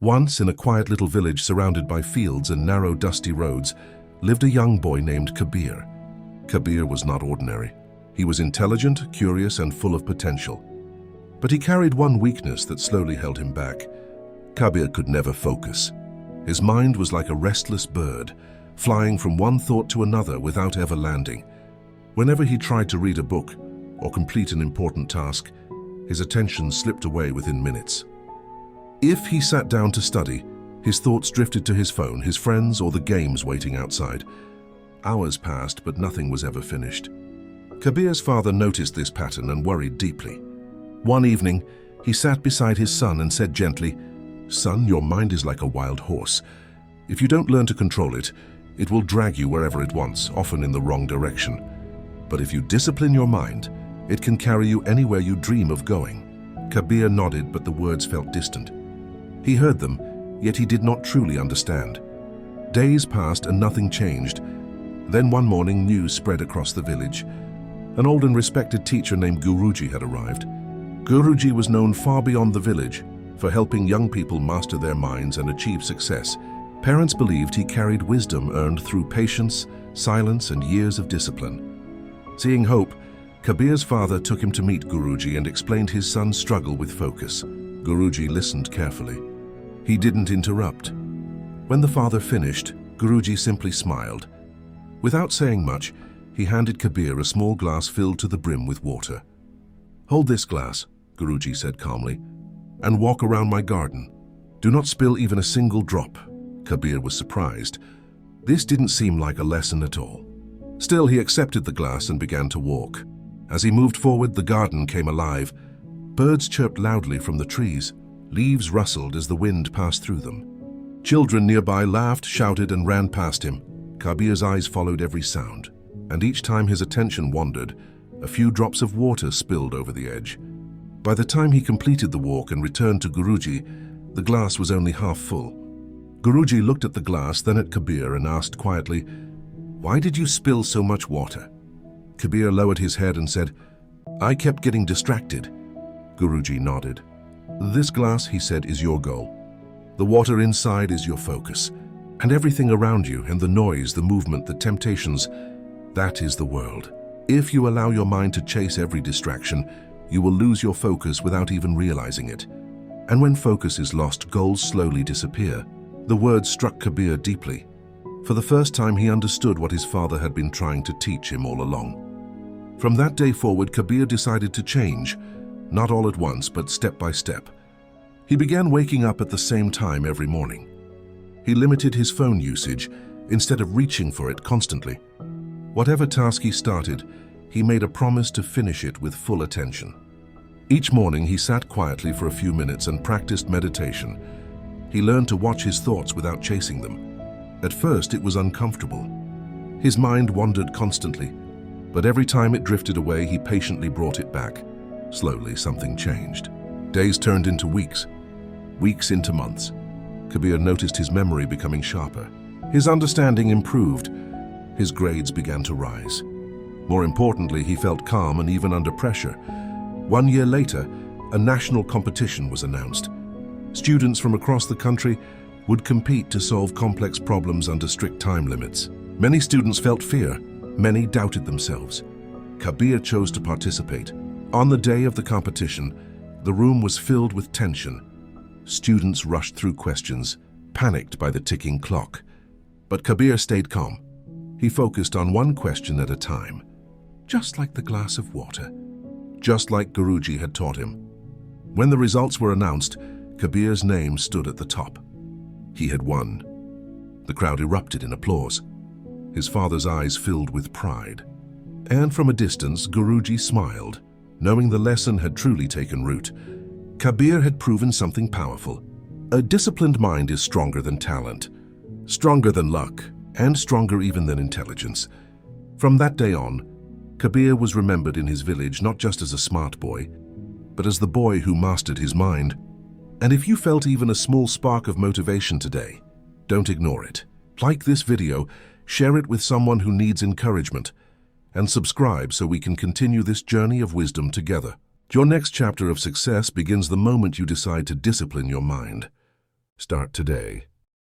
Once, in a quiet little village surrounded by fields and narrow, dusty roads, lived a young boy named Kabir. Kabir was not ordinary. He was intelligent, curious, and full of potential. But he carried one weakness that slowly held him back. Kabir could never focus. His mind was like a restless bird, flying from one thought to another without ever landing. Whenever he tried to read a book or complete an important task, his attention slipped away within minutes. If he sat down to study, his thoughts drifted to his phone, his friends, or the games waiting outside. Hours passed, but nothing was ever finished. Kabir's father noticed this pattern and worried deeply. One evening, he sat beside his son and said gently, "Son, your mind is like a wild horse. If you don't learn to control it, it will drag you wherever it wants, often in the wrong direction. But if you discipline your mind, it can carry you anywhere you dream of going." Kabir nodded, but the words felt distant. He heard them, yet he did not truly understand. Days passed and nothing changed. Then one morning, news spread across the village. An old and respected teacher named Guruji had arrived. Guruji was known far beyond the village for helping young people master their minds and achieve success. Parents believed he carried wisdom earned through patience, silence, and years of discipline. Seeing hope, Kabir's father took him to meet Guruji and explained his son's struggle with focus. Guruji listened carefully. He didn't interrupt. When the father finished, Guruji simply smiled. Without saying much, he handed Kabir a small glass filled to the brim with water. "Hold this glass," Guruji said calmly, "and walk around my garden. Do not spill even a single drop." Kabir was surprised. This didn't seem like a lesson at all. Still, he accepted the glass and began to walk. As he moved forward, the garden came alive. Birds chirped loudly from the trees. Leaves rustled as the wind passed through them. Children nearby laughed, shouted, and ran past him. Kabir's eyes followed every sound, and each time his attention wandered, a few drops of water spilled over the edge. By the time he completed the walk and returned to Guruji, the glass was only half full. Guruji looked at the glass, then at Kabir, and asked quietly, "Why did you spill so much water?" Kabir lowered his head and said, "I kept getting distracted." Guruji nodded. "This glass," he said, "is your goal. The water inside is your focus. And everything around you, and the noise, the movement, the temptations, that is the world. If you allow your mind to chase every distraction, you will lose your focus without even realizing it. And when focus is lost, goals slowly disappear." The words struck Kabir deeply. For the first time, he understood what his father had been trying to teach him all along. From that day forward, Kabir decided to change, not all at once, but step by step. He began waking up at the same time every morning. He limited his phone usage instead of reaching for it constantly. Whatever task he started, he made a promise to finish it with full attention. Each morning, he sat quietly for a few minutes and practiced meditation. He learned to watch his thoughts without chasing them. At first, it was uncomfortable. His mind wandered constantly, but every time it drifted away, he patiently brought it back. Slowly, something changed. Days turned into weeks, weeks into months. Kabir noticed his memory becoming sharper. His understanding improved. His grades began to rise. More importantly, he felt calm and even under pressure. 1 year later, a national competition was announced. Students from across the country would compete to solve complex problems under strict time limits. Many students felt fear. Many doubted themselves. Kabir chose to participate. On the day of the competition, the room was filled with tension. Students rushed through questions, panicked by the ticking clock. But Kabir stayed calm. He focused on one question at a time, just like the glass of water, just like Guruji had taught him. When the results were announced, Kabir's name stood at the top. He had won. The crowd erupted in applause. His father's eyes filled with pride. And from a distance, Guruji smiled, knowing the lesson had truly taken root. Kabir had proven something powerful. A disciplined mind is stronger than talent, stronger than luck, and stronger even than intelligence. From that day on, Kabir was remembered in his village not just as a smart boy, but as the boy who mastered his mind. And if you felt even a small spark of motivation today, don't ignore it. Like this video, share it with someone who needs encouragement, and subscribe so we can continue this journey of wisdom together. Your next chapter of success begins the moment you decide to discipline your mind. Start today.